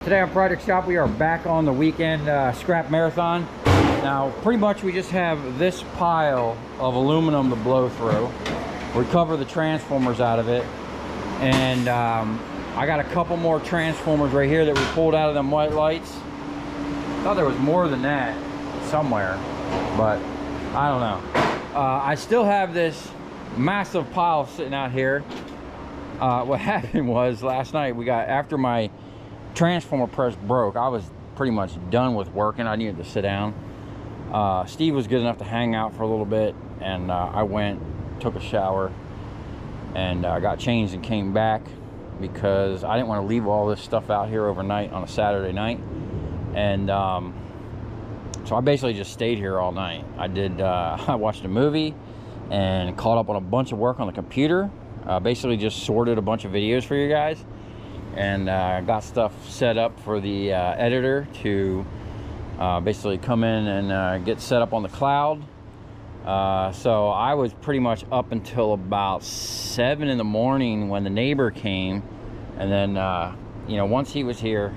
Today on Project Shop, we are back on the weekend scrap marathon. Now, pretty much we just have this pile of aluminum to blow through, recover the transformers out of it, and I got a couple more transformers right here that we pulled out of them white lights. Thought there was more than that somewhere, but I don't know. I still have this massive pile sitting out here. What happened was last night after my transformer press broke, I was pretty much done with working. I needed to sit down. Steve was good enough to hang out for a little bit, and I went, took a shower, and got changed and came back because I didn't want to leave all this stuff out here overnight on a Saturday night. And so I basically just stayed here all night. I watched a movie and caught up on a bunch of work on the computer. Basically just sorted a bunch of videos for you guys, and got stuff set up for the editor to basically come in and get set up on the cloud. So I was pretty much up until about 7 in the morning when the neighbor came, and then you know, once he was here,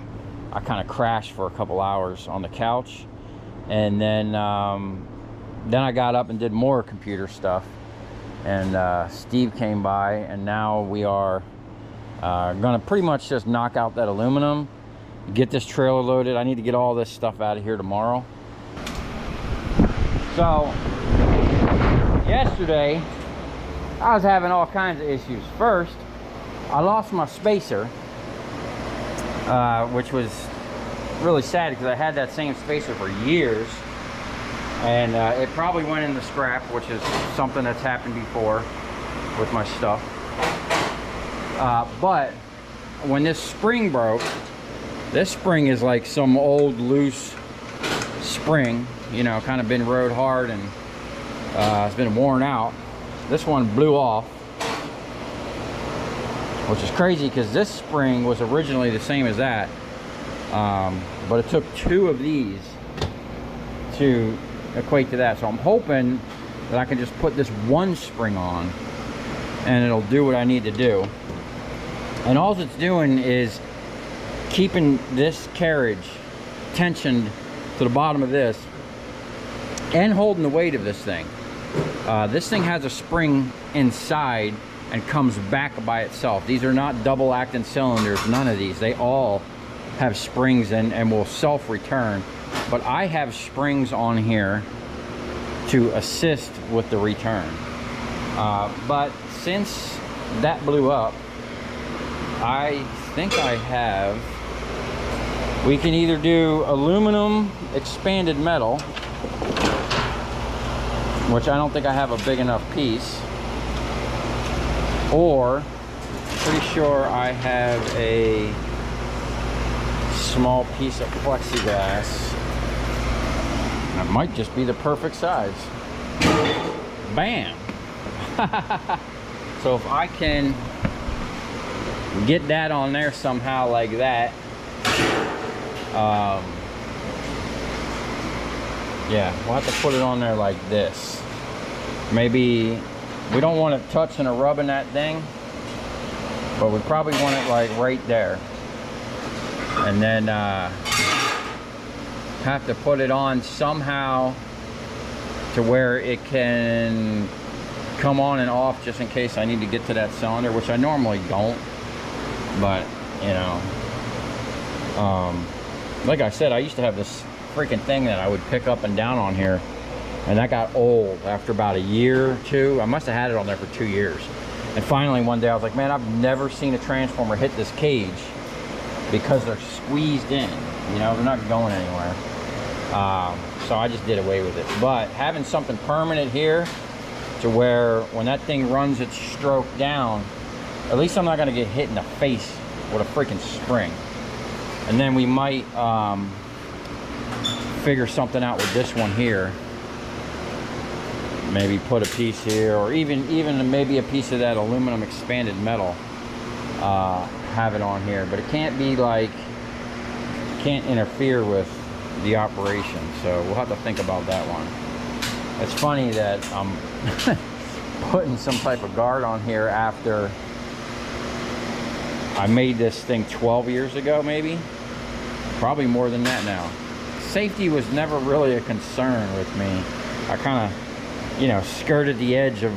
I kind of crashed for a couple hours on the couch, and then I got up and did more computer stuff, and Steve came by, and now we are gonna pretty much just knock out that aluminum, get this trailer loaded. I need to get all this stuff out of here tomorrow. So yesterday I was having all kinds of issues. First, I lost my spacer, which was really sad because I had that same spacer for years, and it probably went in the scrap, which is something that's happened before with my stuff. But when this spring broke, this spring is like some old loose spring, you know, kind of been rode hard, and it's been worn out. This one blew off, which is crazy because this spring was originally the same as that, but it took 2 of these to equate to that. So I'm hoping that I can just put this one spring on and it'll do what I need to do. And all it's doing is keeping this carriage tensioned to the bottom of this and holding the weight of this thing. This thing has a spring inside and comes back by itself. These are not double acting cylinders, none of these. They all have springs and will self-return. But I have springs on here to assist with the return. But since that blew up, I think we can either do aluminum expanded metal, which I don't think I have a big enough piece, or pretty sure I have a small piece of plexiglass. That might just be the perfect size. Bam! So if I can get that on there somehow like that, yeah, we'll have to put it on there like this. Maybe we don't want it touching or rubbing that thing, but we probably want it like right there, and then have to put it on somehow to where it can come on and off, just in case I need to get to that cylinder, which I normally don't. But you know, like I said, I used to have this freaking thing that I would pick up and down on here, and that got old after about a year or 2. I must have had it on there for 2 years, and finally one day I was like, man, I've never seen a transformer hit this cage because they're squeezed in, you know, they're not going anywhere. So I just did away with it. But having something permanent here to where when that thing runs its stroke down, at least I'm not going to get hit in the face with a freaking spring. And then we might figure something out with this one here. Maybe put a piece here, or even maybe a piece of that aluminum expanded metal. Have it on here, but it can't be like, can't interfere with the operation. So we'll have to think about that one. It's funny that I'm putting some type of guard on here after I made this thing 12 years ago maybe, Probably more than that now. Safety was never really a concern with me. I kind of, you know, skirted the edge of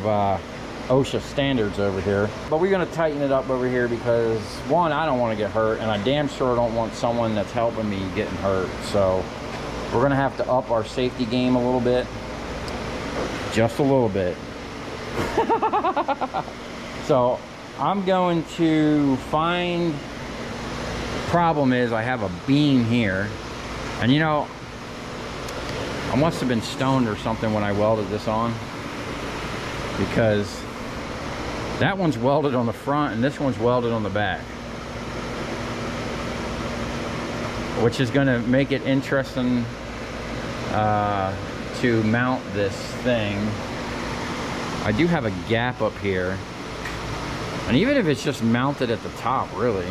OSHA standards over here. But we're gonna tighten it up over here because one, I don't want to get hurt, and I damn sure don't want someone that's helping me getting hurt. So we're gonna have to up our safety game a little bit. Just a little bit. So I'm going to find, problem is I have a beam here, and you know, I must have been stoned or something when I welded this on, because that one's welded on the front and this one's welded on the back, which is going to make it interesting to mount this thing. I do have a gap up here, and even if it's just mounted at the top, really,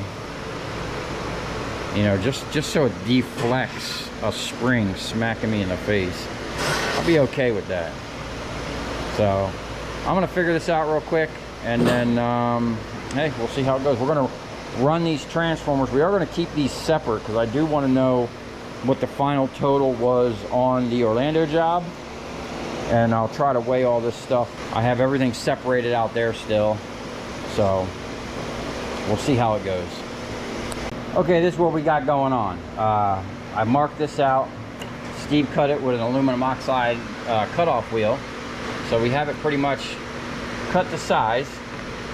you know, just so it deflects a spring smacking me in the face, I'll be okay with that. So I'm gonna figure this out real quick, and then hey, we'll see how it goes. We're gonna run these transformers. We are gonna keep these separate because I do want to know what the final total was on the Orlando job, and I'll try to weigh all this stuff. I have everything separated out there still, so we'll see how it goes. Okay, this is what we got going on. I marked this out. Steve cut it with an aluminum oxide cutoff wheel, so we have it pretty much cut to size.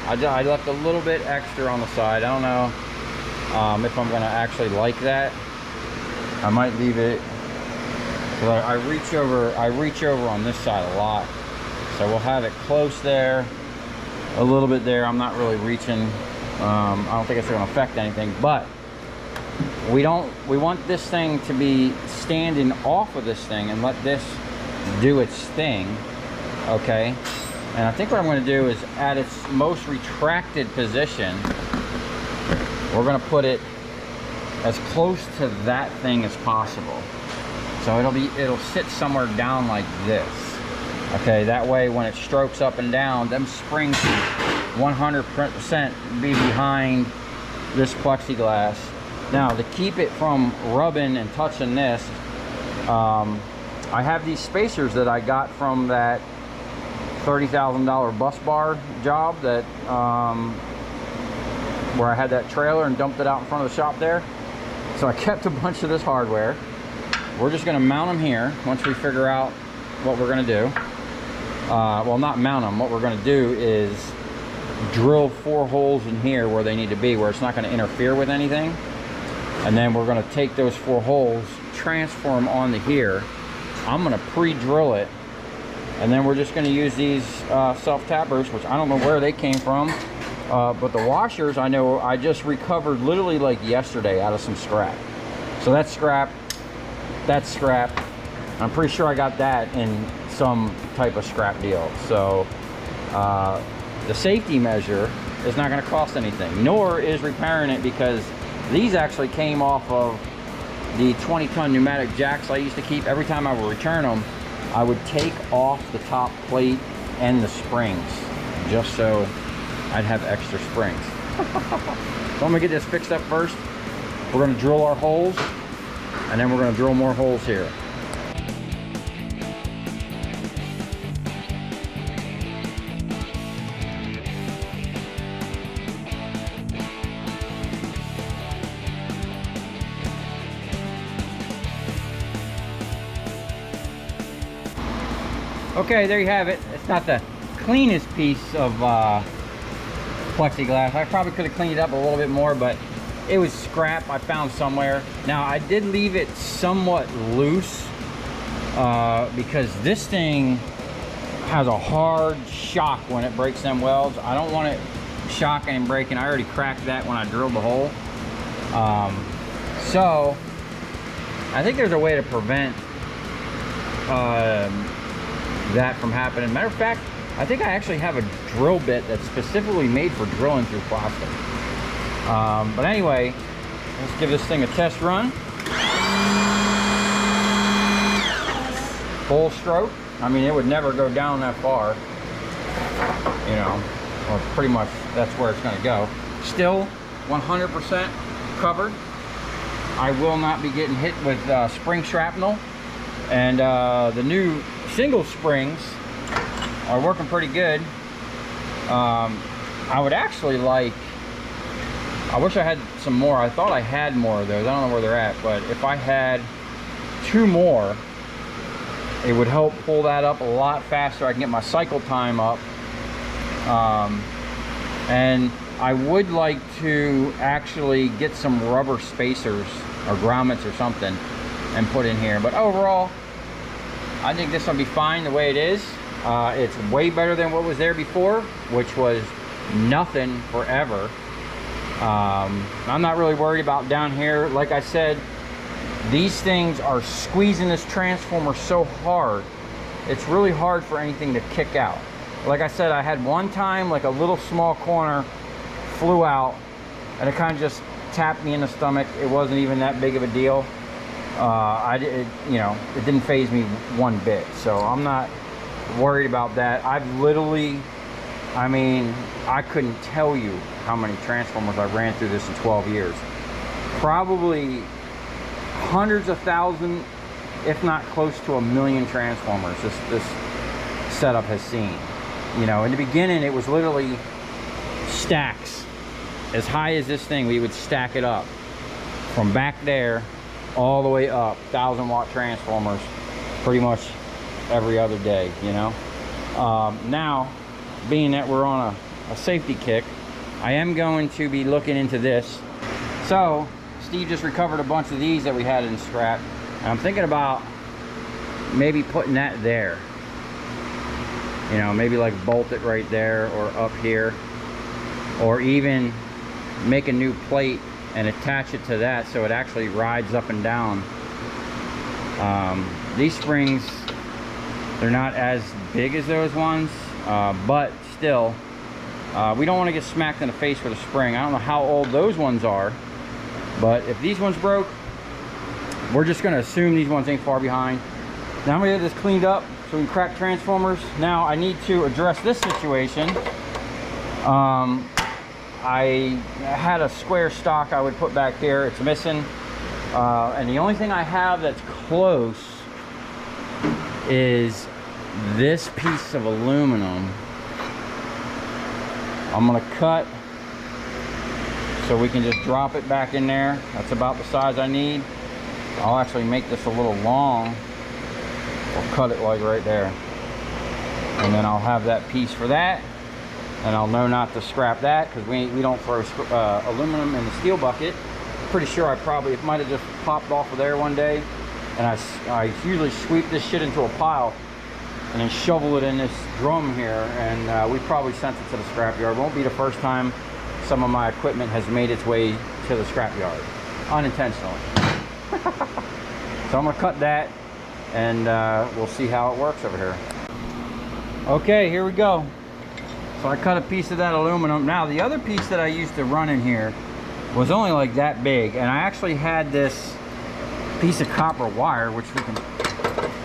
I left a little bit extra on the side. I don't know if I'm gonna actually like that. I might leave it. I reach over on this side a lot, so we'll have it close there, a little bit there. I'm not really reaching. I don't think it's going to affect anything, but we want this thing to be standing off of this thing and let this do its thing. Okay, and I think what I'm going to do is at its most retracted position, we're going to put it as close to that thing as possible. So it'll sit somewhere down like this. Okay, that way when it strokes up and down, them springs 100% be behind this plexiglass. Now, to keep it from rubbing and touching this, I have these spacers that I got from that $30,000 bus bar job that where I had that trailer and dumped it out in front of the shop there. So I kept a bunch of this hardware. We're just going to mount them here once we figure out what we're going to do. Well, not mount them. What we're going to do is drill 4 holes in here where they need to be, where it's not going to interfere with anything. And then we're going to take those 4 holes, transform onto here. I'm going to pre-drill it, and then we're just going to use these self-tappers, which I don't know where they came from. But the washers, I know I just recovered literally like yesterday out of some scrap. So that's scrap. That's scrap. I'm pretty sure I got that in some type of scrap deal. So the safety measure is not going to cost anything, nor is repairing it, because these actually came off of the 20-ton pneumatic jacks I used to keep. Every time I would return them, I would take off the top plate and the springs just so I'd have extra springs. So I'm gonna get this fixed up first. We're gonna drill our holes, and then we're gonna drill more holes here. Okay, there you have it. It's not the cleanest piece of plexiglass. I probably could have cleaned it up a little bit more, but it was scrap I found somewhere. Now, I did leave it somewhat loose because this thing has a hard shock when it breaks them welds. I don't want it shocking and breaking. I already cracked that when I drilled the hole. So I think there's a way to prevent that from happening. Matter of fact, I think I actually have a drill bit that's specifically made for drilling through plastic. But anyway, let's give this thing a test run. Full stroke. I mean, it would never go down that far, you know, or pretty much that's where it's going to go. Still 100% covered. I will not be getting hit with spring shrapnel. And the new single springs are working pretty good. I would actually like, I wish I had some more. I thought I had more of those. I don't know where they're at, but if I had 2 more, it would help pull that up a lot faster. I can get my cycle time up. And I would like to actually get some rubber spacers or grommets or something and put in here. But overall, I think this will be fine the way it is. It's way better than what was there before, which was nothing forever. I'm not really worried about down here. Like I said, these things are squeezing this transformer so hard, it's really hard for anything to kick out. Like I said, I had one time like a little small corner flew out and it kind of just tapped me in the stomach. It wasn't even that big of a deal. You know, it didn't faze me one bit, so I'm not worried about that. I've literally, I mean, I couldn't tell you how many transformers I ran through this in 12 years. Probably hundreds of thousands, if not close to 1 million transformers this setup has seen. You know, in the beginning it was literally stacks as high as this thing. We would stack it up from back there all the way up, 1,000-watt transformers pretty much every other day, you know. Now, being that we're on a safety kick, I am going to be looking into this. So Steve just recovered a bunch of these that we had in scrap, and I'm thinking about maybe putting that there. You know, maybe like bolt it right there or up here, or even make a new plate and attach it to that so it actually rides up and down. These springs, they're not as big as those ones, but still, we don't want to get smacked in the face with a spring. I don't know how old those ones are, but if these ones broke, we're just going to assume these ones ain't far behind. Now I'm going to get this cleaned up so we can crack transformers. Now I need to address this situation. I had a square stock I would put back here. It's missing. And the only thing I have that's close is this piece of aluminum. I'm going to cut so we can just drop it back in there. That's about the size I need. I'll actually make this a little long. I'll cut it like right there. And then I'll have that piece for that. And I'll know not to scrap that because we don't throw aluminum in the steel bucket. Pretty sure it might have just popped off of there one day. And I usually sweep this shit into a pile and then shovel it in this drum here. And we probably sent it to the scrapyard. It won't be the first time some of my equipment has made its way to the scrapyard, unintentionally. So I'm gonna cut that and we'll see how it works over here. Okay, here we go. So I cut a piece of that aluminum. Now the other piece that I used to run in here was only like that big, and I actually had this piece of copper wire, which we can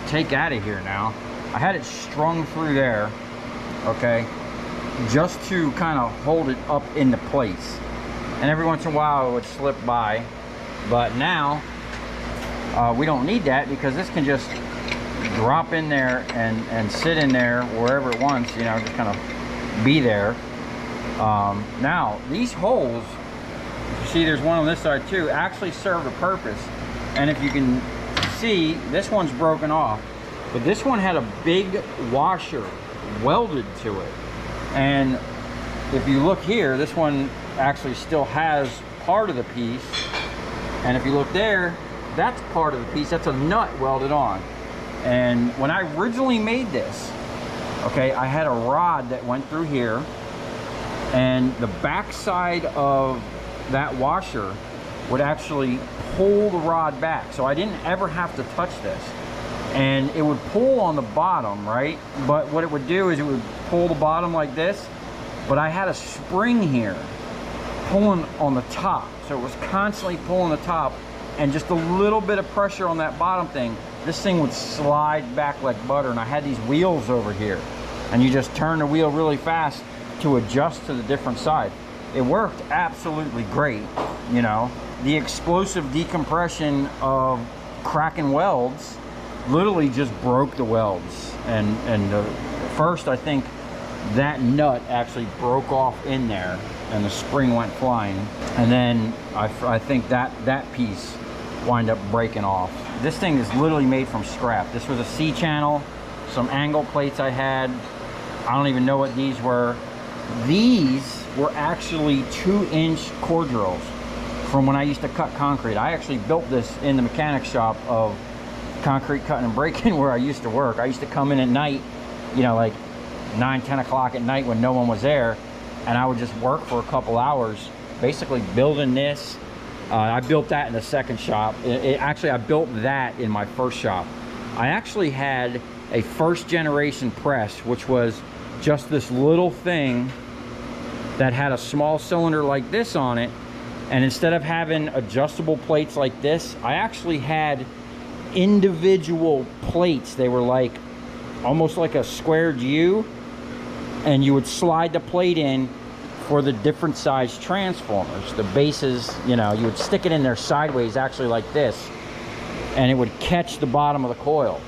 take out of here now. I had it strung through there, okay, just to kind of hold it up into place. And every once in a while it would slip by, but now we don't need that because this can just drop in there and sit in there wherever it wants, you know, just kind of be there. Now these holes, you see there's one on this side too, actually serve a purpose. And if you can see, this one's broken off, but this one had a big washer welded to it. And if you look here, this one actually still has part of the piece, and if you look there, that's part of the piece. That's a nut welded on. And when I originally made this, okay, I had a rod that went through here, and the back side of that washer would actually pull the rod back, so I didn't ever have to touch this. And it would pull on the bottom, right? But what it would do is it would pull the bottom like this, but I had a spring here pulling on the top, so it was constantly pulling the top, and just a little bit of pressure on that bottom thing, this thing would slide back like butter. And I had these wheels over here, and you just turn the wheel really fast to adjust to the different side. It worked absolutely great, you know. the explosive decompression of cracking welds literally just broke the welds. And first, I think that nut actually broke off in there and the spring went flying. And then I think that piece wind up breaking off. This thing is literally made from scrap. This was a C-channel, some angle plates I had. I don't even know what these were. These were actually 2-inch core drills from when I used to cut concrete. I actually built this in the mechanic shop of concrete cutting and breaking where I used to work. I used to come in at night, you know, like 9, 10 o'clock at night when no one was there, and I would just work for a couple hours basically building this. I built that in the second shop. Actually, I built that in my first shop. I actually had a first generation press, which was just this little thing that had a small cylinder like this on it, and instead of having adjustable plates like this, I actually had individual plates. They were like almost like a squared U, and you would slide the plate in for the different size transformers. The bases, you know, you would stick it in there sideways, actually like this, and it would catch the bottom of the coil.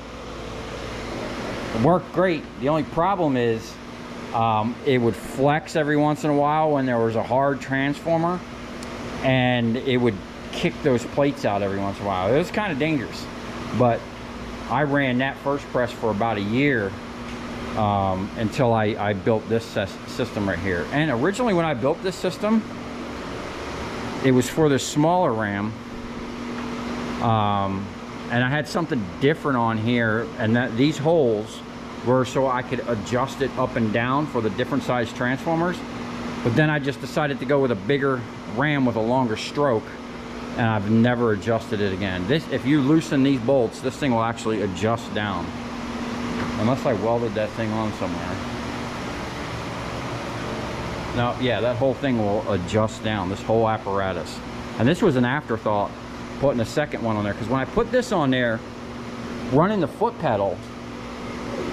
It worked great. The only problem is it would flex every once in a while when there was a hard transformer, and it would kick those plates out every once in a while. It was kind of dangerous, but I ran that first press for about a year until I built this system right here. And originally when I built this system, it was for the smaller ram, and I had something different on here, and that these holes were so I could adjust it up and down for the different size transformers. But then I just decided to go with a bigger ram with a longer stroke, and I've never adjusted it again. This, if you loosen these bolts, this thing will actually adjust down. Unless I welded that thing on somewhere. Now, yeah, that whole thing will adjust down, this whole apparatus. And this was an afterthought, putting a second one on there, because when I put this on there, running the foot pedal,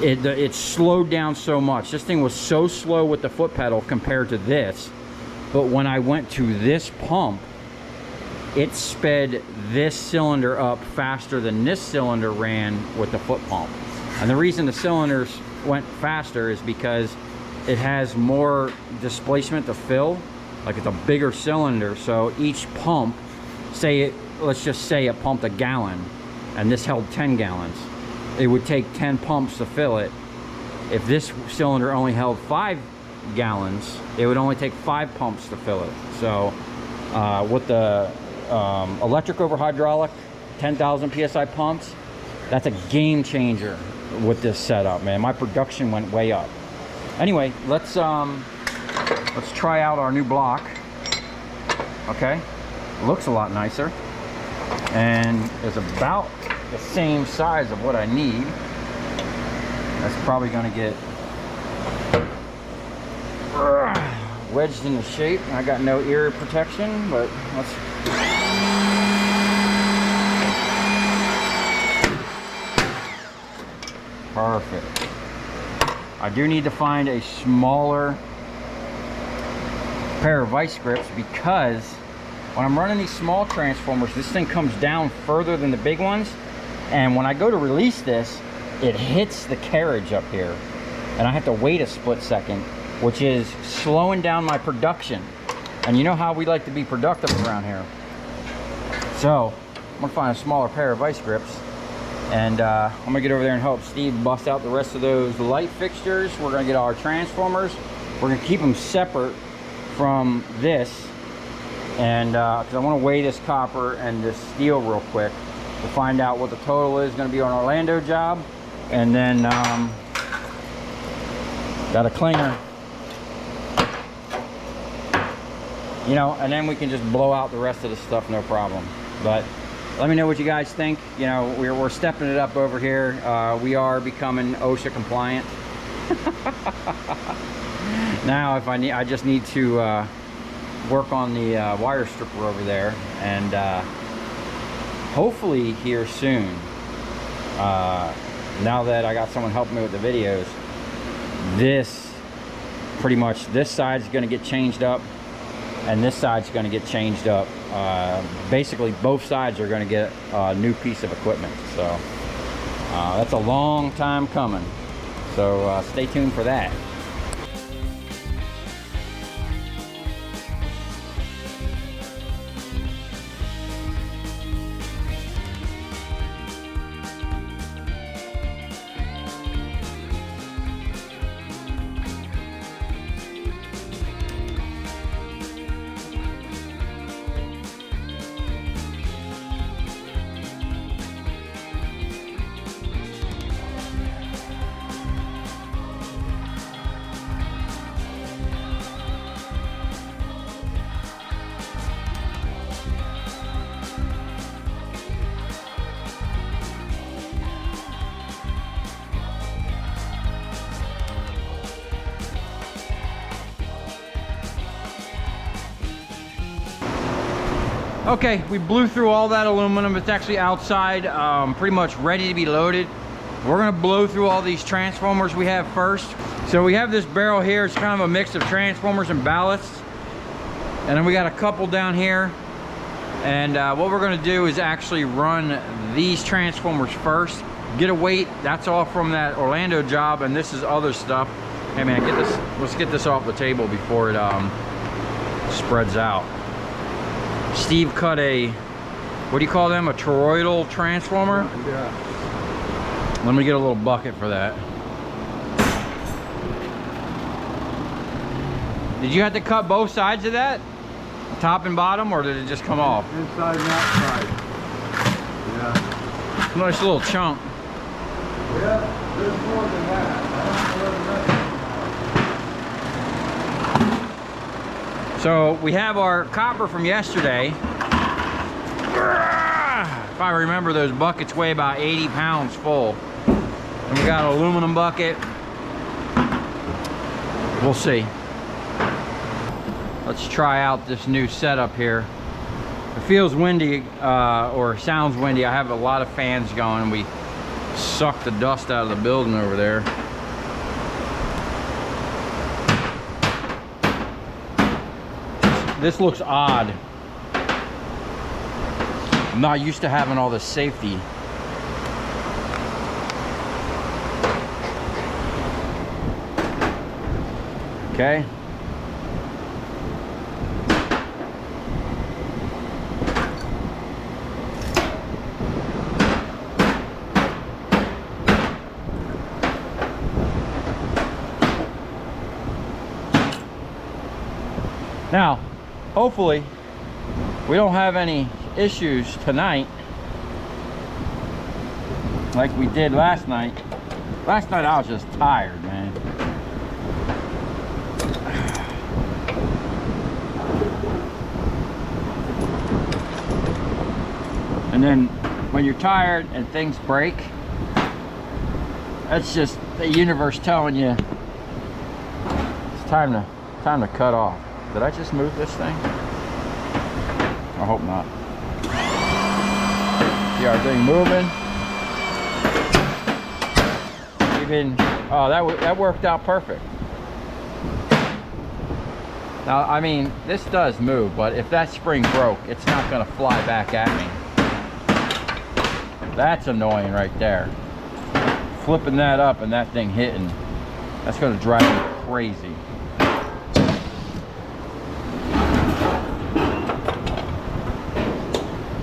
it slowed down so much. This thing was so slow with the foot pedal compared to this. But when I went to this pump, it sped this cylinder up faster than this cylinder ran with the foot pump. And the reason the cylinders went faster is because it has more displacement to fill. Like, it's a bigger cylinder, so each pump, let's just say it pumped 1 gallon, and this held 10 gallons. It would take 10 pumps to fill it. If this cylinder only held 5 gallons, it would only take 5 pumps to fill it. So with the electric over hydraulic 10,000 PSI pumps, that's a game changer with this setup, man. My production went way up. Anyway, let's try out our new block. Okay, looks a lot nicer and is about the same size of what I need. That's probably going to get wedged into shape. I got no ear protection, but let's. Perfect. I do need to find a smaller pair of vice grips, because when I'm running these small transformers, this thing comes down further than the big ones, and when I go to release this, it hits the carriage up here, and I have to wait a split second, which is slowing down my production. And you know how we like to be productive around here. So I'm gonna find a smaller pair of vice grips, and I'm gonna get over there and help Steve bust out the rest of those light fixtures. We're gonna get our transformers. We're gonna keep them separate from this, and because I want to weigh this copper and this steel real quick to find out what the total is going to be on Orlando job, and then got a clinger, you know, and then we can just blow out the rest of the stuff, no problem. But let me know what you guys think. You know, we're stepping it up over here. We are becoming OSHA compliant. Now, if I just need to work on the wire stripper over there, and hopefully here soon, now that I got someone helping me with the videos, this pretty much, this side's going to get changed up, and this side's going to get changed up. basically both sides are going to get a new piece of equipment. So that's a long time coming. So stay tuned for that. Okay, we blew through all that aluminum. It's actually outside, pretty much ready to be loaded. We're gonna blow through all these transformers we have first. So we have this barrel here. It's kind of a mix of transformers and ballasts. And then we got a couple down here. And what we're gonna do is actually run these transformers first. Get a weight, that's all from that Orlando job, and this is other stuff. Hey man, let's get this off the table before it spreads out. Steve cut a, what do you call them? A toroidal transformer? Yeah. Let me get a little bucket for that. Did you have to cut both sides of that? Top and bottom, or did it just come off? Inside and outside. Yeah. Nice little chunk. Yeah, there's more than that. So we have our copper from yesterday. If I remember, those buckets weigh about 80 pounds full. And we got an aluminum bucket. We'll see. Let's try out this new setup here. It feels windy, or sounds windy. I have a lot of fans going. We suck the dust out of the building over there. This looks odd. I'm not used to having all this safety. Okay. Now, hopefully, we don't have any issues tonight like we did last night. Last night I was just tired, man. And then when you're tired and things break, that's just the universe telling you it's time to cut off. Did I just move this thing? I hope not. See our thing moving. Even, oh, that worked out perfect. Now, I mean, this does move, but if that spring broke, it's not gonna fly back at me. That's annoying right there. Flipping that up and that thing hitting, that's gonna drive me crazy.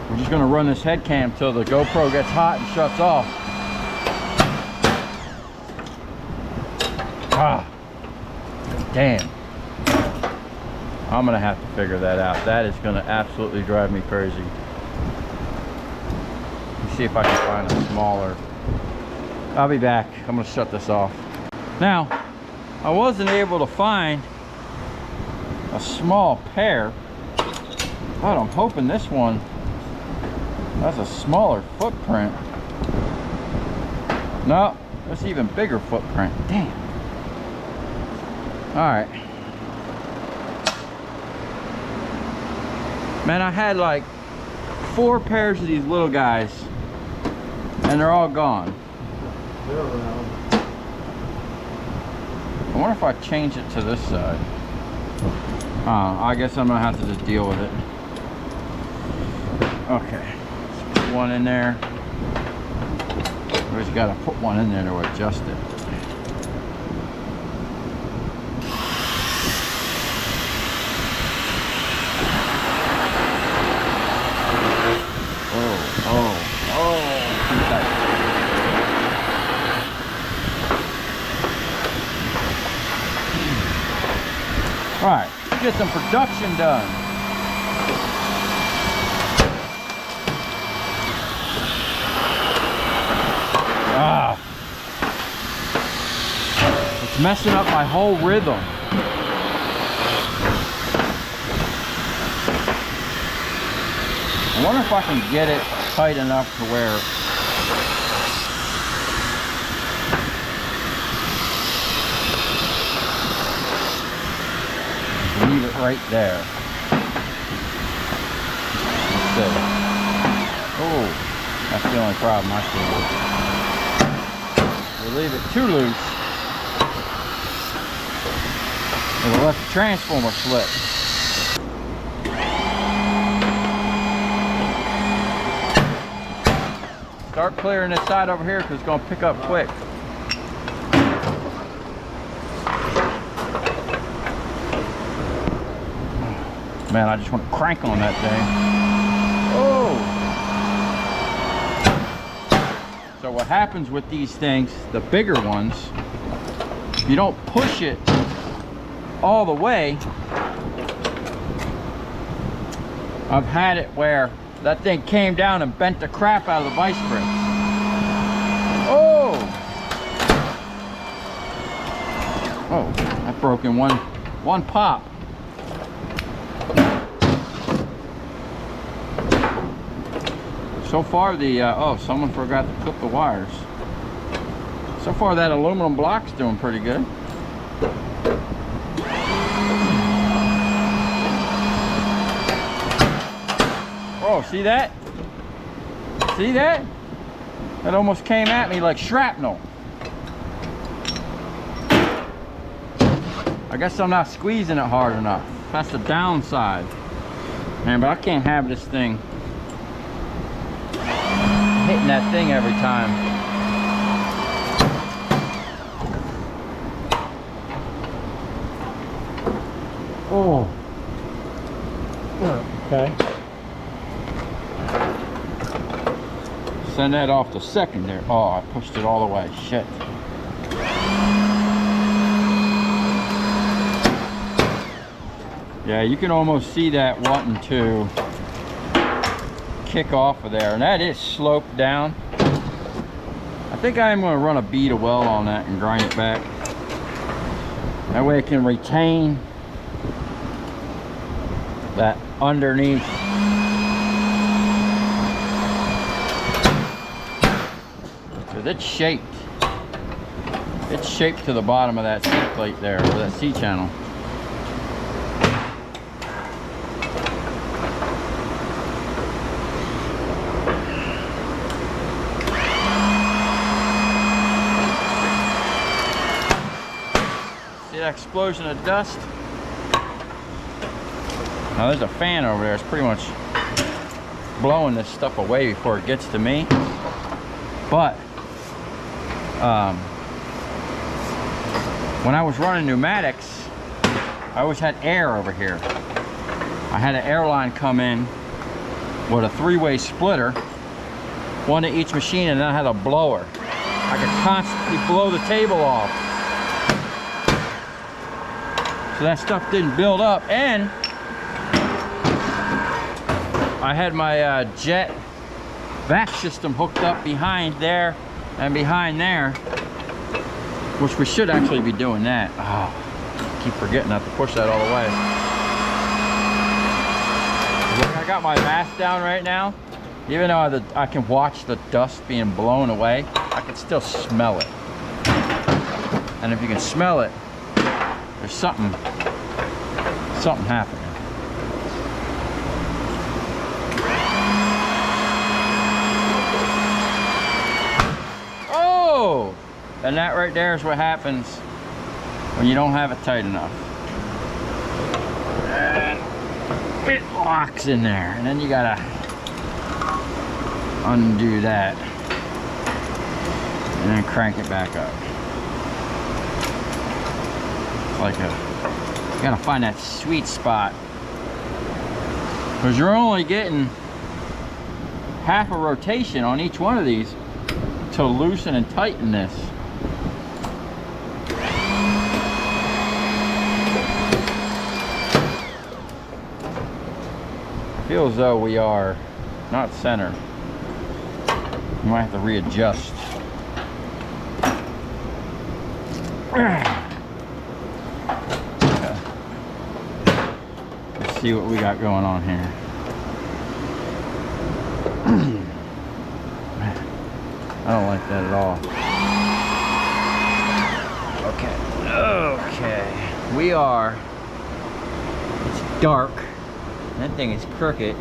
We're just gonna run this head cam till the GoPro gets hot and shuts off. Ah, damn. I'm gonna have to figure that out. That is gonna absolutely drive me crazy. Let me see if I can find a smaller. I'll be back. I'm gonna shut this off. Now, I wasn't able to find a small pair, but I'm hoping this one has a smaller footprint. No, that's even bigger footprint. Damn. All right. Man, I had like 4 pairs of these little guys, and they're all gone. I wonder if I change it to this side. I guess I'm gonna have to just deal with it. Okay, let's put one in there. We just gotta put one in there to adjust it. Too tight. All right, let's get some production done. It's messing up my whole rhythm. I wonder if I can get it tight enough to where leave it right there. Let's see. Oh, that's the only problem I see. We leave it too loose, it'll let the transformer slip. Start clearing this side over here because it's going to pick up quick. Man, I just want to crank on that thing. Oh! So what happens with these things, the bigger ones, if you don't push it all the way, I've had it where that thing came down and bent the crap out of the vice grips. Oh! Oh, that broke in one pop. So far oh, someone forgot to clip the wires. So far that aluminum block's doing pretty good. Oh, see that? See that? That almost came at me like shrapnel. I guess I'm not squeezing it hard enough. That's the downside. Man, but I can't have this thing hitting that thing every time. Oh. Okay. Send that off to second there. Oh, I pushed it all the way. Shit. Yeah, you can almost see that wanting to kick off of there, and that is sloped down. I think I am going to run a bead of weld on that and grind it back. That way it can retain that underneath. Because it's shaped. It's shaped to the bottom of that C plate there, or that C channel. Explosion of dust. Now there's a fan over there. It's pretty much blowing this stuff away before it gets to me. But when I was running pneumatics, I always had air over here. I had an air line come in with a three-way splitter, one to each machine, and then I had a blower. I could constantly blow the table off. So that stuff didn't build up, and I had my jet vac system hooked up behind there and behind there, which we should actually be doing that. Oh, I keep forgetting not to push that all the way. I got my mask down right now. Even though I can watch the dust being blown away, I can still smell it. And if you can smell it, there's something happening. Oh! And that right there is what happens when you don't have it tight enough. And it locks in there, and then you gotta undo that and then crank it back up. It's like you gotta find that sweet spot, because you're only getting half a rotation on each one of these to loosen and tighten this. I feel as though we are not centered. You might have to readjust. Let's see what we got going on here. I don't like that at all. Okay. We are, it's dark. That thing is crooked.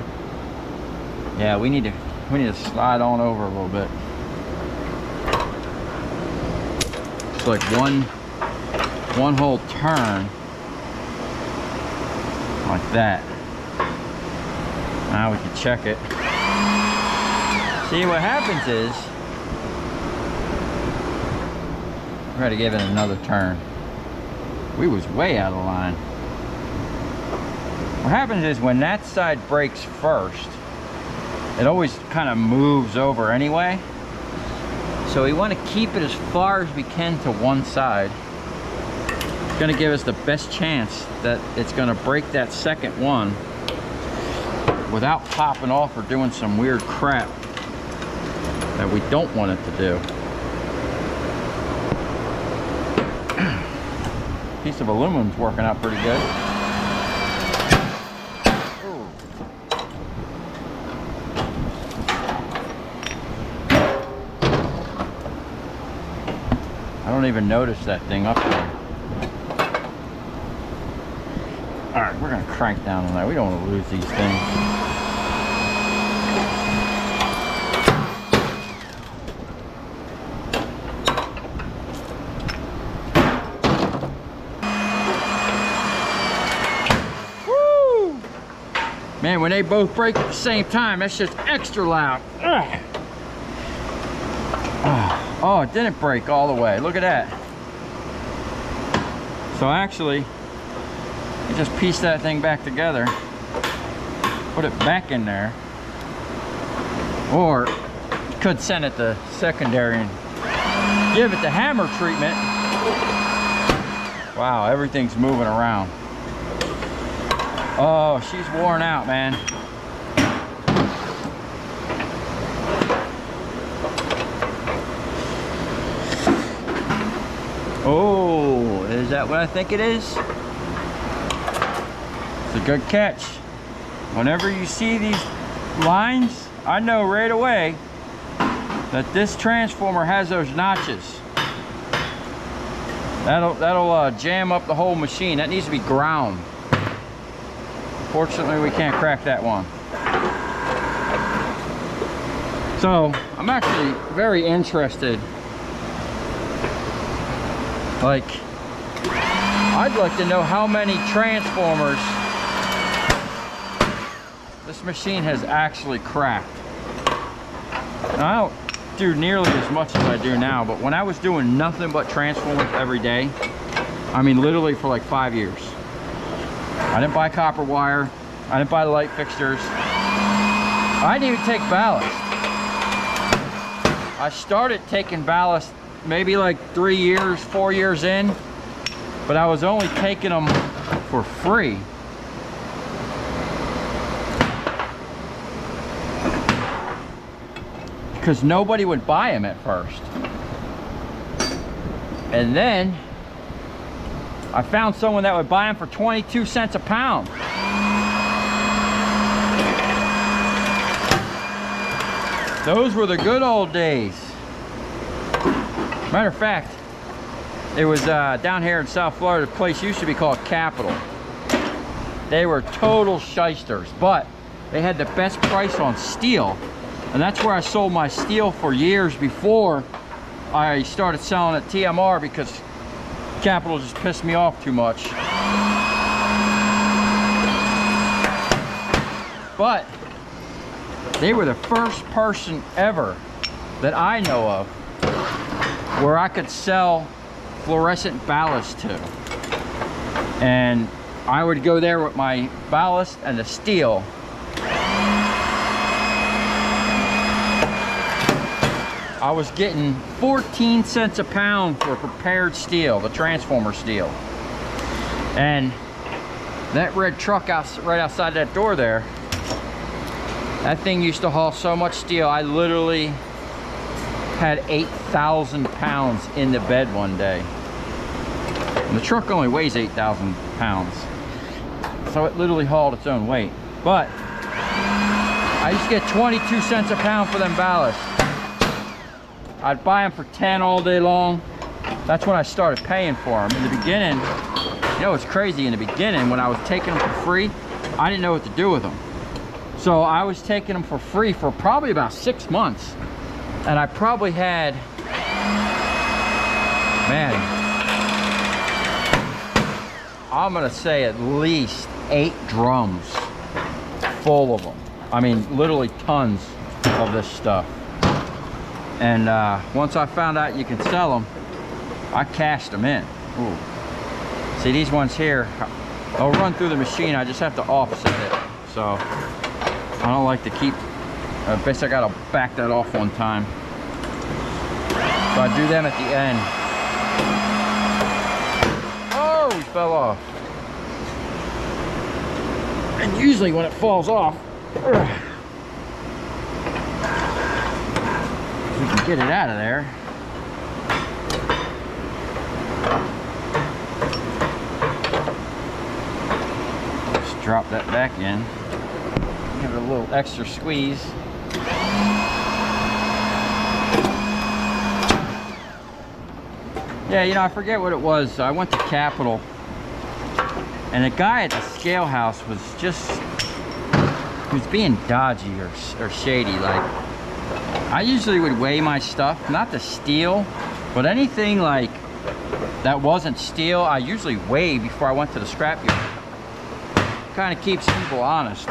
Yeah, we need to slide on over a little bit. It's like one whole turn like that. Now we can check it. See, what happens is we're going to give it another turn. We was way out of line. What happens is when that side breaks first, it always kind of moves over anyway. So we want to keep it as far as we can to one side. It's going to give us the best chance that it's going to break that second one without popping off or doing some weird crap that we don't want it to do. Piece of aluminum's working out pretty good. I don't even notice that thing up there. All right, we're gonna crank down on that. We don't want to lose these things. Woo! Man, when they both break at the same time, that's just extra loud. Ugh. Oh, it didn't break all the way. Look at that. So actually, you just piece that thing back together, put it back in there, or you could send it to secondary and give it the hammer treatment. Wow, everything's moving around. Oh, she's worn out, man. Oh, is that what I think it is? It's a good catch. Whenever you see these lines, I know right away that this transformer has those notches. That'll jam up the whole machine. That needs to be ground. Fortunately, we can't crack that one. So I'm actually very interested. Like, I'd like to know how many transformers this machine has actually cracked. Now, I don't do nearly as much as I do now, but when I was doing nothing but transformers every day, I mean literally for like 5 years, I didn't buy copper wire, I didn't buy the light fixtures, I didn't even take ballast. I started taking ballast maybe like 3 years, 4 years in, but I was only taking them for free. Because nobody would buy them at first. And then I found someone that would buy them for 22 cents a pound. Those were the good old days. Matter of fact, it was down here in South Florida, a place used to be called Capital. They were total shysters, but they had the best price on steel. And that's where I sold my steel for years before I started selling at TMR, because Capital just pissed me off too much. But They were the first person ever that I know of where I could sell fluorescent ballast to. And I would go there with my ballast and the steel. I was getting 14 cents a pound for prepared steel, the transformer steel. And that red truck right outside that door there, that thing used to haul so much steel. I literally had 8,000 pounds in the bed one day. And the truck only weighs 8,000 pounds. So it literally hauled its own weight. But I used to get 22 cents a pound for them ballast. I'd buy them for 10 all day long. That's when I started paying for them. In the beginning, you know, it's crazy. In the beginning, when I was taking them for free, I didn't know what to do with them. So I was taking them for free for probably about 6 months. And I probably had, man, I'm gonna say at least 8 drums full of them. I mean, literally tons of this stuff. And once I found out you can sell them, I cashed them in. Ooh. See, these ones here, they'll run through the machine. I just have to offset it. So I don't like to keep, basically I gotta back that off one time. So I do them at the end. Oh, he fell off. And usually when it falls off, we can get it out of there. Just drop that back in. Give it a little extra squeeze. Yeah, you know, I forget what it was. I went to Capitol, and the guy at the scale house was just, he was being dodgy or shady. Like, I usually would weigh my stuff, not the steel, but anything like that wasn't steel, I usually weigh before I went to the scrapyard. Kind of keeps people honest.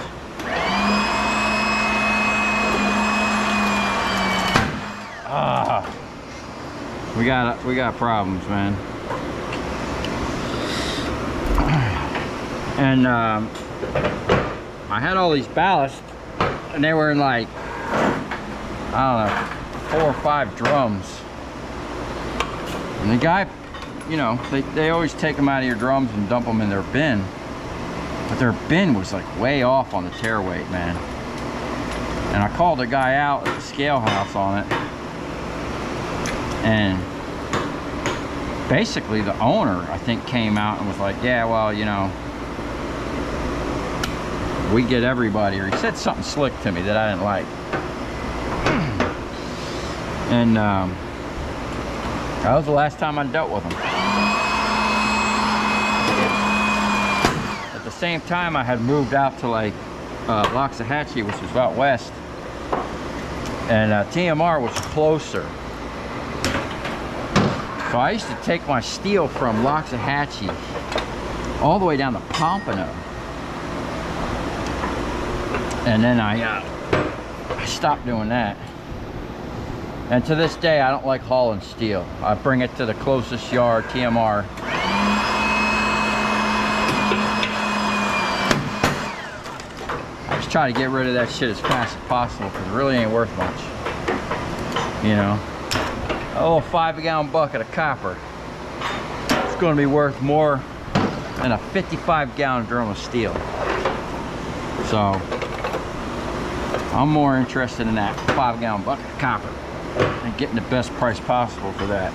We got problems, man. And I had all these ballasts, and they were in like, I don't know, 4 or 5 drums. And the guy, you know, they always take them out of your drums and dump them in their bin. But their bin was like way off on the tare weight, man. And I called the guy out at the scale house on it. And basically the owner, I think, came out and was like, yeah, well, you know, we get everybody. Or he said something slick to me that I didn't like. And that was the last time I dealt with him. At the same time, I had moved out to like Loxahatchee, which is out west. And TMR was closer. So I used to take my steel from Loxahatchee all the way down to Pompano. And then I stopped doing that. And to this day, I don't like hauling steel. I bring it to the closest yard, TMR. I just try to get rid of that shit as fast as possible because it really ain't worth much. You know? A little 5-gallon bucket of copper. It's going to be worth more than a 55-gallon drum of steel. So, I'm more interested in that 5-gallon bucket of copper and getting the best price possible for that.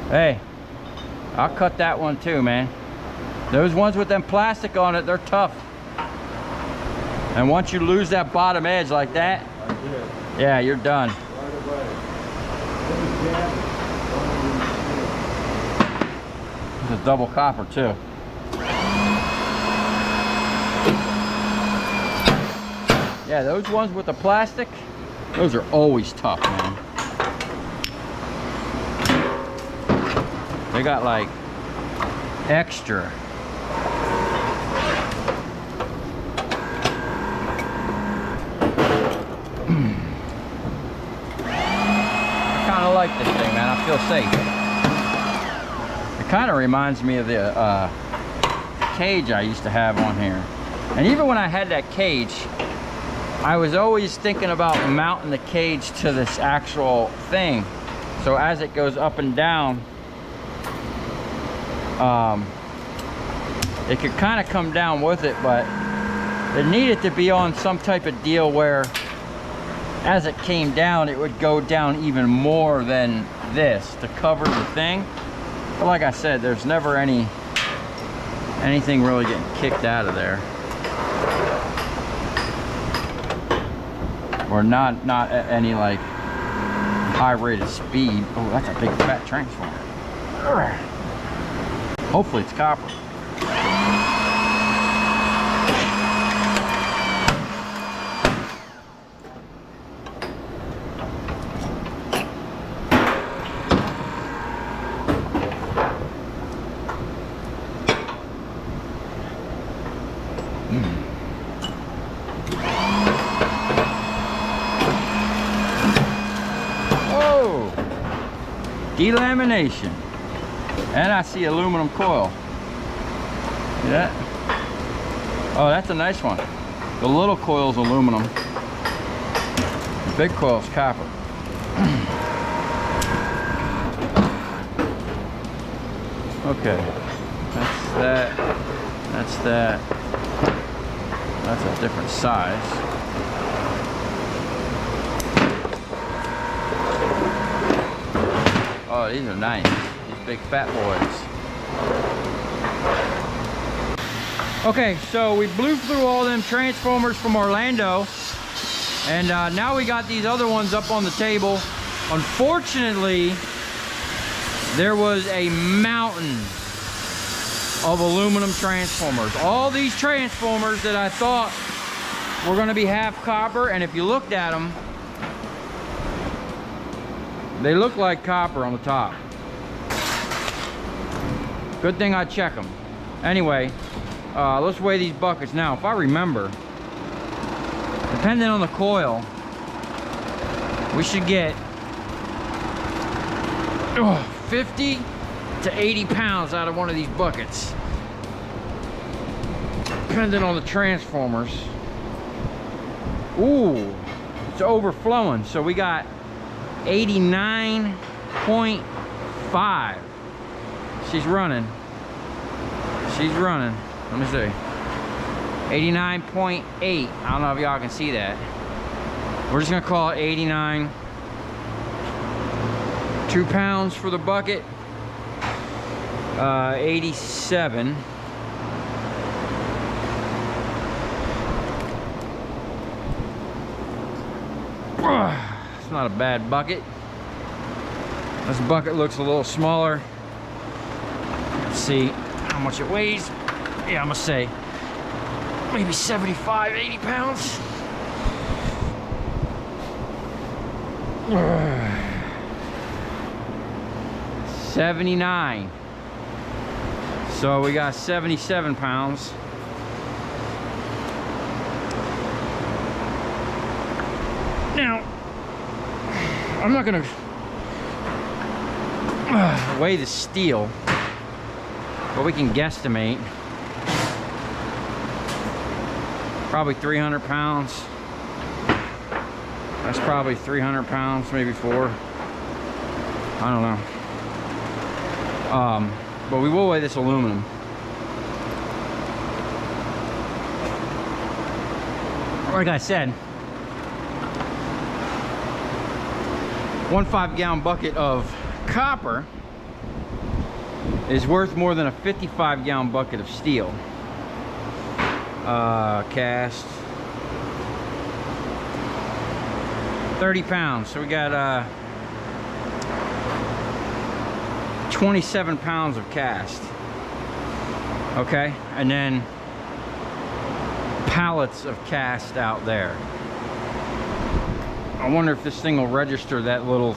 Hey, I'll cut that one too, man. Those ones with them plastic on it, they're tough. And once you lose that bottom edge like that, yeah, you're done. It's a double copper too. Yeah, those ones with the plastic, those are always tough, man. They got like extra. I kind of like this thing, man. I feel safe. It kind of reminds me of the cage I used to have on here. And even when I had that cage, I was always thinking about mounting the cage to this actual thing. So as it goes up and down, it could kind of come down with it, but it needed to be on some type of deal where as it came down, it would go down even more than this to cover the thing. But like I said, there's never anything really getting kicked out of there. Or not at any like high rate of speed. Oh, that's a big fat transformer. Hopefully it's copper. Delamination. And I see aluminum coil. See that? Oh, that's a nice one. The little coil's aluminum. The big coil's copper. Okay. That's that. That's that. That's a different size. Oh, these are nice. These big fat boys. Okay, so we blew through all them transformers from Orlando, and now we got these other ones up on the table. Unfortunately, there was a mountain of aluminum transformers. All these transformers that I thought were going to be half copper, and if you looked at them, they look like copper on the top. Good thing I check them. Anyway, let's weigh these buckets. Now, if I remember, depending on the coil, we should get 50 to 80 pounds out of one of these buckets. Depending on the transformers. Ooh, it's overflowing. So we got 89.5. She's running. She's running. Let me see. 89.8. I don't know if y'all can see that. We're just gonna call it 89. 2 pounds for the bucket. 87. It's not a bad bucket. This bucket looks a little smaller. Let's see how much it weighs. Yeah, I'm gonna say maybe 75, 80 pounds. 79. So we got 77 pounds. Now, I'm not gonna weigh the steel, but we can guesstimate probably 300 pounds. That's probably 300 pounds, maybe 4. I don't know. But we will weigh this aluminum. Like I said, 1 5-gallon bucket of copper is worth more than a 55-gallon bucket of steel. Cast 30 pounds. So we got 27 pounds of cast. Okay, and then pallets of cast out there. I wonder if this thing will register that little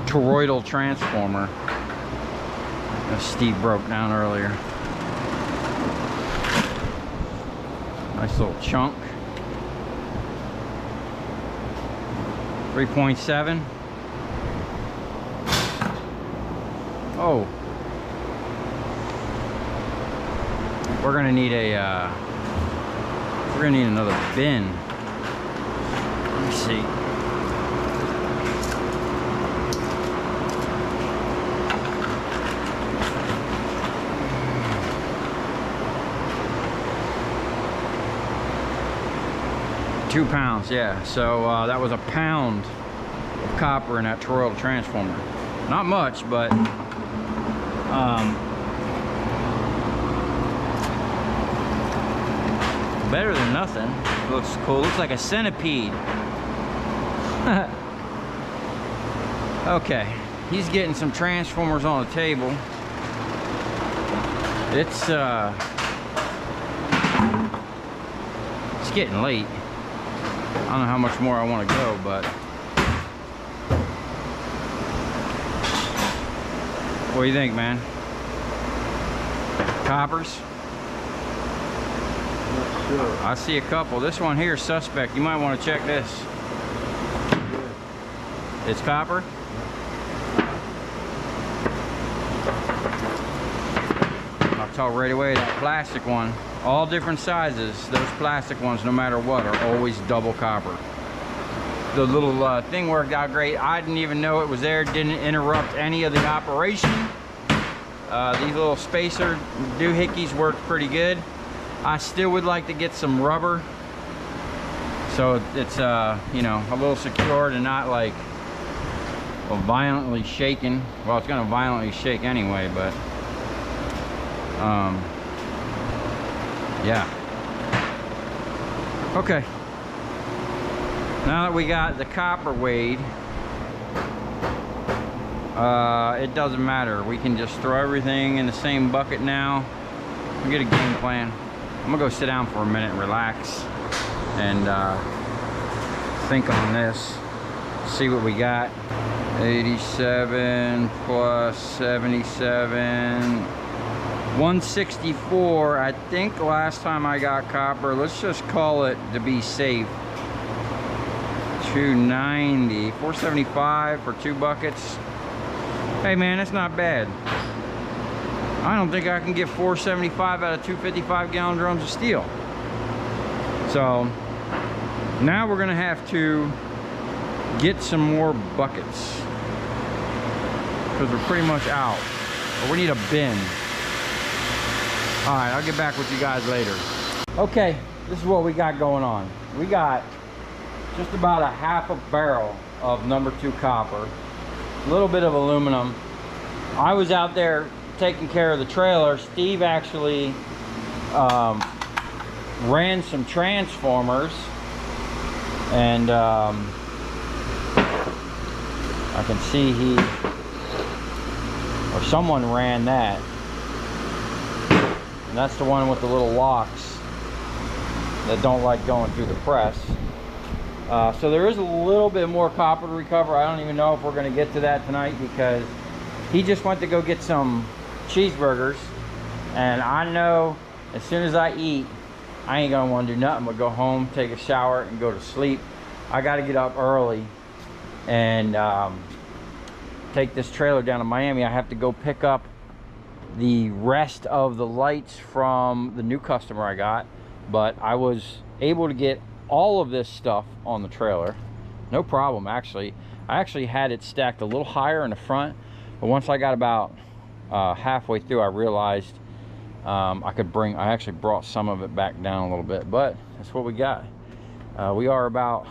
toroidal transformer that Steve broke down earlier. Nice little chunk. 3.7. Oh. We're gonna need another bin. Let me see. £2, yeah. So that was a pound of copper in that toroidal transformer. Not much, but better than nothing. Looks cool. Looks like a centipede. Okay, he's getting some transformers on the table. It's getting late. I don't know how much more I want to go, but what do you think, man? Coppers? Not sure. I see a couple. This one here is suspect. You might want to check this. Yeah. It's copper. I'll tell right away that plastic one. All different sizes. Those plastic ones, no matter what, are always double copper. The little thing worked out great. I didn't even know it was there. Didn't interrupt any of the operation. These little spacer doohickeys worked pretty good. I still would like to get some rubber, so it's you know, a little secured and not like violently shaken. Well, it's gonna violently shake anyway, but yeah. Okay. Now that we got the copper weighed, it doesn't matter. We can just throw everything in the same bucket now. We get a game plan. I'm gonna go sit down for a minute and relax and think on this. See what we got. 87 plus 77. 164. I think last time I got copper, let's just call it to be safe, 290. 475 for 2 buckets. Hey man, that's not bad. I don't think I can get 475 out of 255 gallon drums of steel. So now we're gonna have to get some more buckets because we're pretty much out. But we need a bin. All right, I'll get back with you guys later. Okay, this is what we got going on. We got just about a half a barrel of number 2 copper, a little bit of aluminum. I was out there taking care of the trailer. Steve actually ran some transformers, and I can see he or someone ran that. And that's the one with the little locks that don't like going through the press. So there is a little bit more copper to recover. I don't even know if we're going to get to that tonight because he just went to go get some cheeseburgers. And I know as soon as I eat, I ain't going to want to do nothing but go home, take a shower, and go to sleep. I got to get up early and take this trailer down to Miami. I have to go pick up the rest of the lights from the new customer I got, but I was able to get all of this stuff on the trailer, no problem. Actually, I actually had it stacked a little higher in the front, but once I got about halfway through, I realized I actually brought some of it back down a little bit, but that's what we got. We are about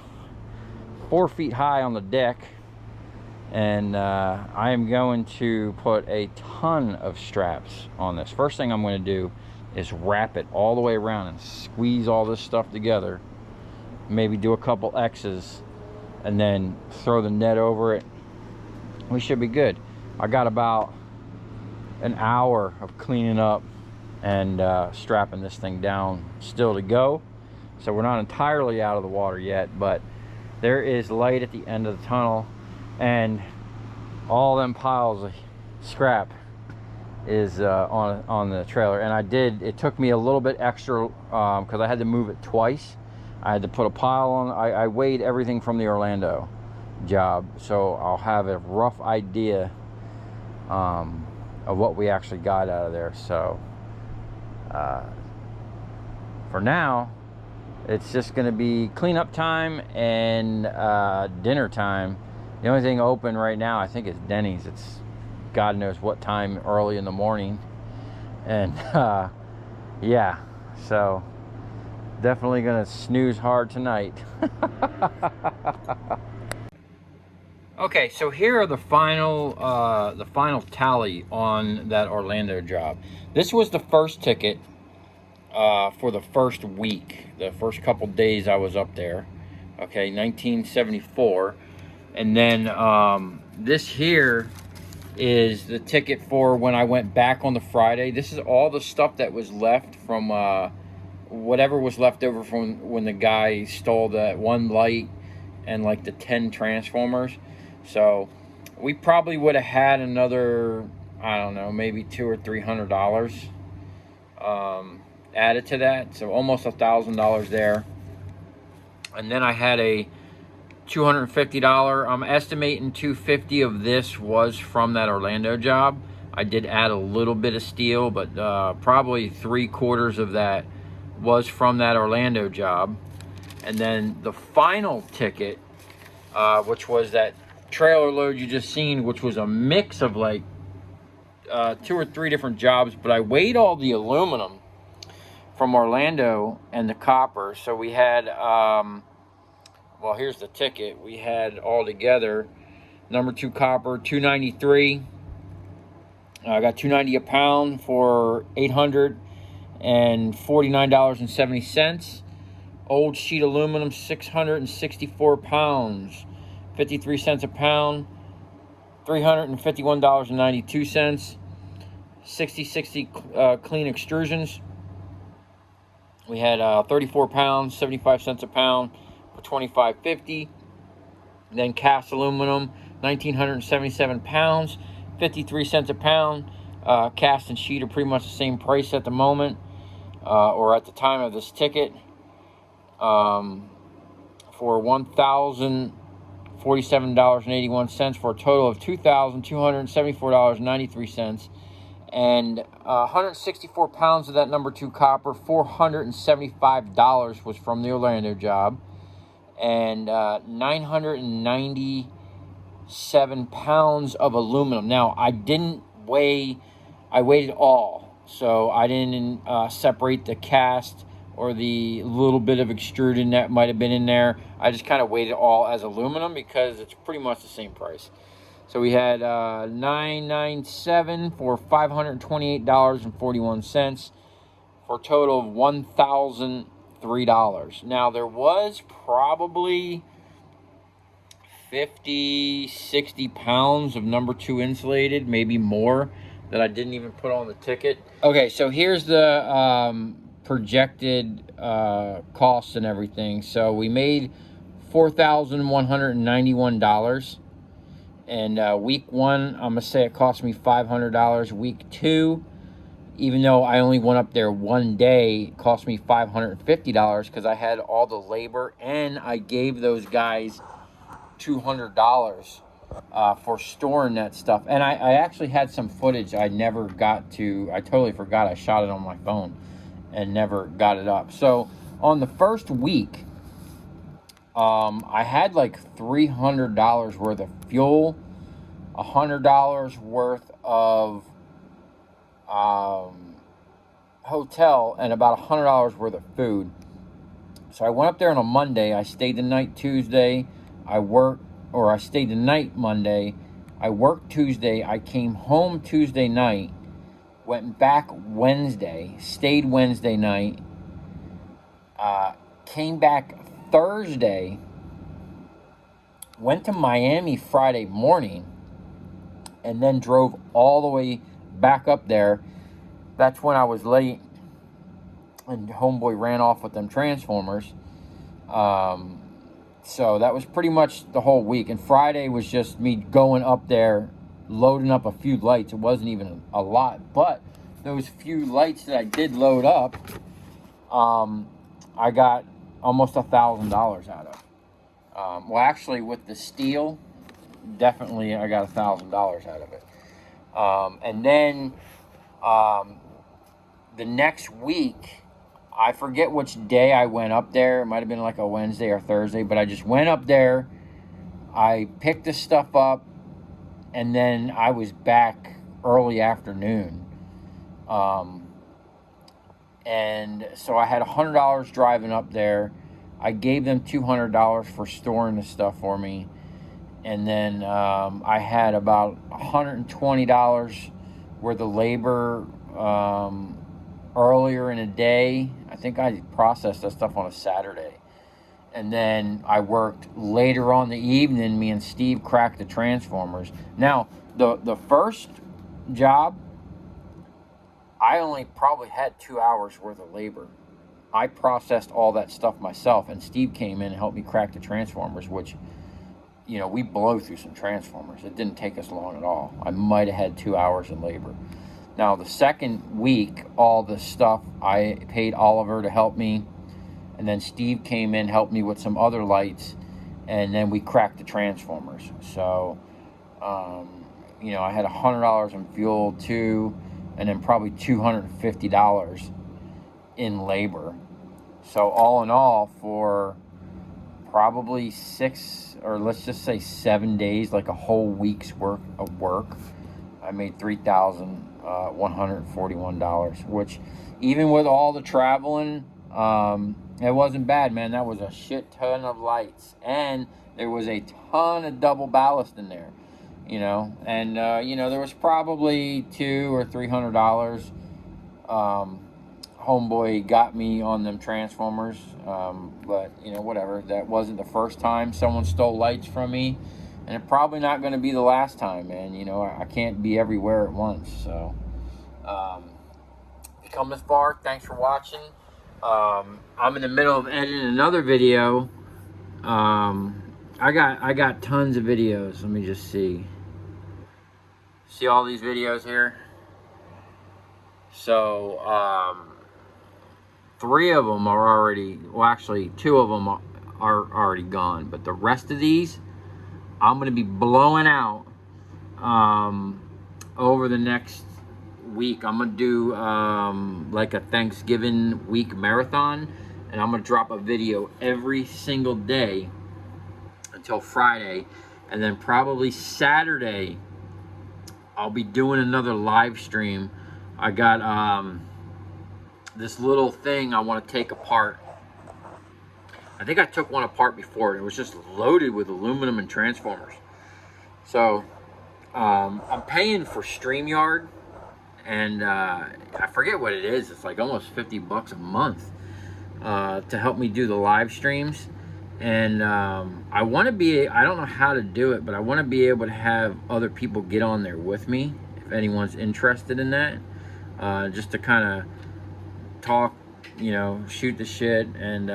4 feet high on the deck, and I am going to put a ton of straps on this. First thing I'm going to do is wrap it all the way around and squeeze all this stuff together, maybe do a couple X's, and then throw the net over it. We should be good. I got about an hour of cleaning up and strapping this thing down still to go. So we're not entirely out of the water yet, but there is light at the end of the tunnel, and all them piles of scrap is on the trailer. And it took me a little bit extra because I had to move it twice. I had to put a pile on. I weighed everything from the Orlando job, so I'll have a rough idea of what we actually got out of there. So for now, it's just going to be cleanup time and dinner time. The only thing open right now, I think, is Denny's. It's God knows what time early in the morning. And yeah, so definitely going to snooze hard tonight. Okay, so here are the final tally on that Orlando job. This was the first ticket for the first week, the first couple days I was up there. Okay, 1974. And then this here is the ticket for when I went back on the Friday. This is all the stuff that was left from whatever was left over from when the guy stole that one light and like the 10 transformers. So we probably would have had another, I don't know, maybe $200 or $300 added to that. So almost $1,000 there. And then I had a $250. I'm estimating $250 of this was from that Orlando job. I did add a little bit of steel, but probably 3/4 of that was from that Orlando job. And then the final ticket, which was that trailer load you just seen, which was a mix of like 2 or 3 different jobs, but I weighed all the aluminum from Orlando and the copper. So we had well, here's the ticket. We had all together number 2 copper, 293. I got $2.90 a pound for $849.70. Old sheet aluminum, 664 pounds, 53 cents a pound, $351.92. 60/60 clean extrusions. We had 34 pounds, 75 cents a pound for $25.50. Then cast aluminum, 1,977 pounds, 53 cents a pound. Cast and sheet are pretty much the same price at the moment, or at the time of this ticket, for $1,047.81 for a total of $2,274.93. And 164 pounds of that number 2 copper, $475 was from the Orlando job. And 997 pounds of aluminum. Now, I weighed it all. So I didn't separate the cast or the little bit of extruding that might have been in there. I just kind of weighed it all as aluminum because it's pretty much the same price. So we had 997 for $528.41 for a total of $1,003. Now, there was probably 50, 60 pounds of number 2 insulated, maybe more, that I didn't even put on the ticket. Okay, so here's the projected costs and everything. So we made $4,191. And week 1, I'm going to say it cost me $500. Week 2, even though I only went up there one day, it cost me $550 because I had all the labor, and I gave those guys $200 for storing that stuff. And I actually had some footage I never got to. I totally forgot. I shot it on my phone and never got it up. So on the first week, I had like $300 worth of fuel, $100 worth of hotel, and about $100 worth of food. So I went up there on a Monday. I stayed the night Tuesday. I stayed the night Monday. I worked Tuesday. I came home Tuesday night. Went back Wednesday. Stayed Wednesday night. Came back Thursday, went to Miami Friday morning, and then drove all the way back up there. That's when I was late and homeboy ran off with them transformers. So that was pretty much the whole week. And Friday was just me going up there, loading up a few lights. It wasn't even a lot, but those few lights that I did load up, I got almost $1,000 out of. Well, actually, with the steel, definitely I got $1,000 out of it. And then the next week, I forget which day I went up there. It might have been like a Wednesday or Thursday, but I just went up there. I picked the stuff up, and then I was back early afternoon. And so I had $100 driving up there. I gave them $200 for storing the stuff for me. And then I had about $120 worth of labor earlier in the day. I think I processed that stuff on a Saturday. And then I worked later on the evening. Me and Steve cracked the transformers. Now, the first job, I only probably had 2 hours worth of labor. I processed all that stuff myself, and Steve came in and helped me crack the transformers, which, you know, we blow through some transformers. It didn't take us long at all. I might have had 2 hours in labor. Now, the second week, all the stuff, I paid Oliver to help me, and then Steve came in, helped me with some other lights, and then we cracked the transformers. So, you know, I had $100 in fuel too, and then probably $250 in labor. So all in all, for probably 6, or let's just say 7 days, like a whole week's worth of work, I made $3,141, which, even with all the traveling, it wasn't bad, man. That was a shit ton of lights, and there was a ton of double ballast in there, you know. And you know, there was probably $200 or $300. Homeboy got me on them transformers, but you know, whatever. That wasn't the first time someone stole lights from me, and it's probably not going to be the last time, man. You know, I can't be everywhere at once. So if you come this far, thanks for watching. I'm in the middle of editing another video. I got tons of videos. Let me just see all these videos here. So 3 of them are already, well, actually 2 of them are already gone, but the rest of these I'm going to be blowing out over the next week. I'm going to do like a Thanksgiving week marathon, and I'm going to drop a video every single day until Friday, and then probably Saturday I'll be doing another live stream. I got this little thing I want to take apart. I think I took one apart before, and it was just loaded with aluminum and transformers. So I'm paying for StreamYard, and I forget what it is. It's like almost $50 a month to help me do the live streams. And I want to be, I don't know how to do it, but I want to be able to have other people get on there with me if anyone's interested in that. Just to kind of talk, you know, shoot the shit, and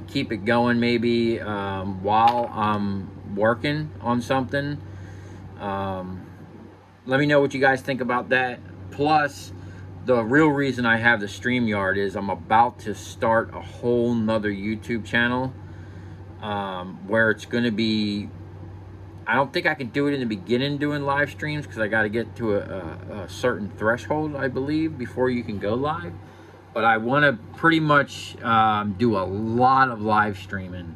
keep it going maybe while I'm working on something. Let me know what you guys think about that. Plus, the real reason I have the StreamYard is I'm about to start a whole nother YouTube channel where it's going to be, I don't think I can do it in the beginning doing live streams, because I got to get to a certain threshold, I believe, before you can go live. But I want to pretty much do a lot of live streaming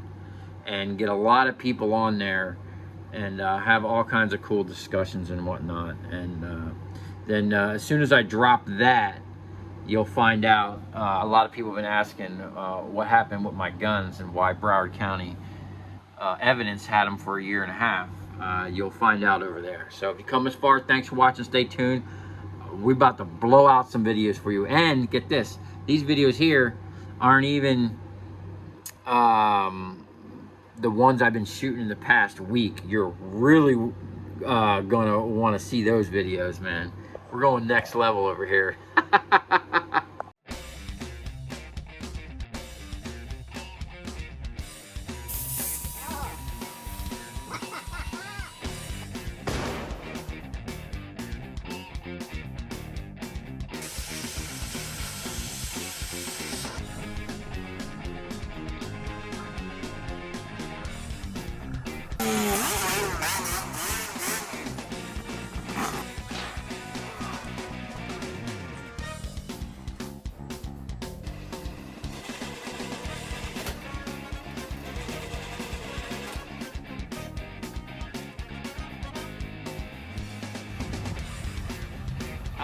and get a lot of people on there, and have all kinds of cool discussions and whatnot. And then as soon as I drop that, you'll find out. A lot of people have been asking what happened with my guns and why Broward County evidence had them for 1.5 years. You'll find out over there. So if you come this far, thanks for watching. Stay tuned. We're about to blow out some videos for you. And get this, these videos here aren't even the ones I've been shooting in the past week. You're really gonna want to see those videos, man. We're going next level over here.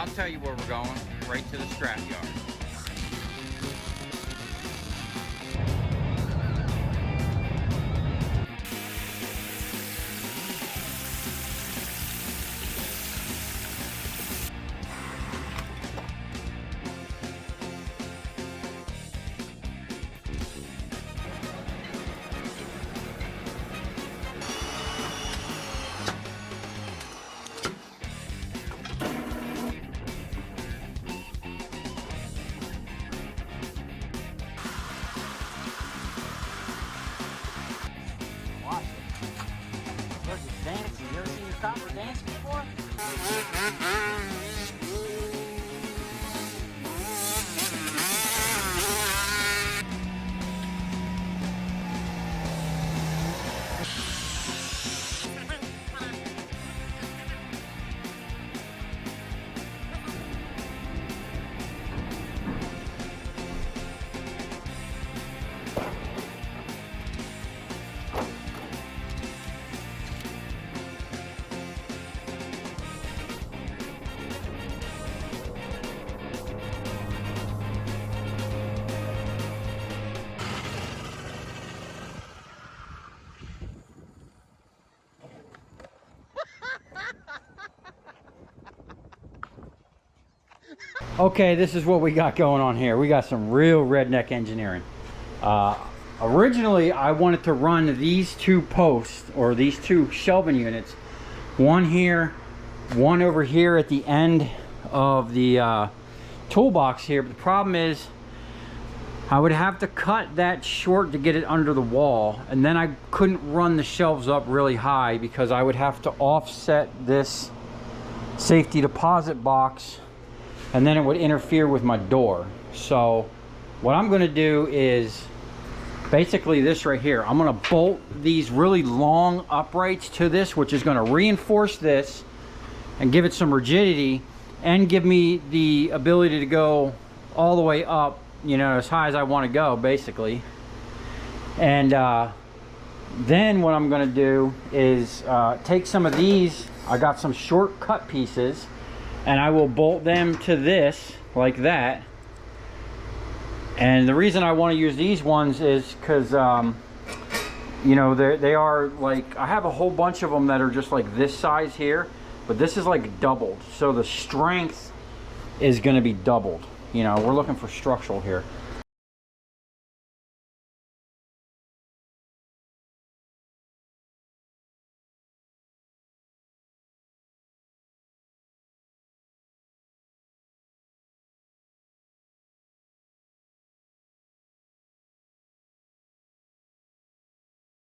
I'll tell you where we're going, right to the scrap yard. Dancing. You ever seen your copper dance before? Okay, this is what we got going on here. We got some real redneck engineering. Originally, I wanted to run these two posts, or these two shelving units. One here, one over here at the end of the toolbox here. But the problem is, I would have to cut that short to get it under the wall. And then I couldn't run the shelves up really high because I would have to offset this safety deposit box, and then it would interfere with my door. So what I'm gonna do is basically this right here. I'm gonna bolt these really long uprights to this, which is gonna reinforce this and give it some rigidity and give me the ability to go all the way up, you know, as high as I wanna go, basically. And then what I'm gonna do is take some of these. I got some short cut pieces, and I will bolt them to this like that. And the reason I want to use these ones is because you know, they are like, I have a whole bunch of them that are just like this size here, but this is like doubled, so the strength is going to be doubled. You know, we're looking for structural here.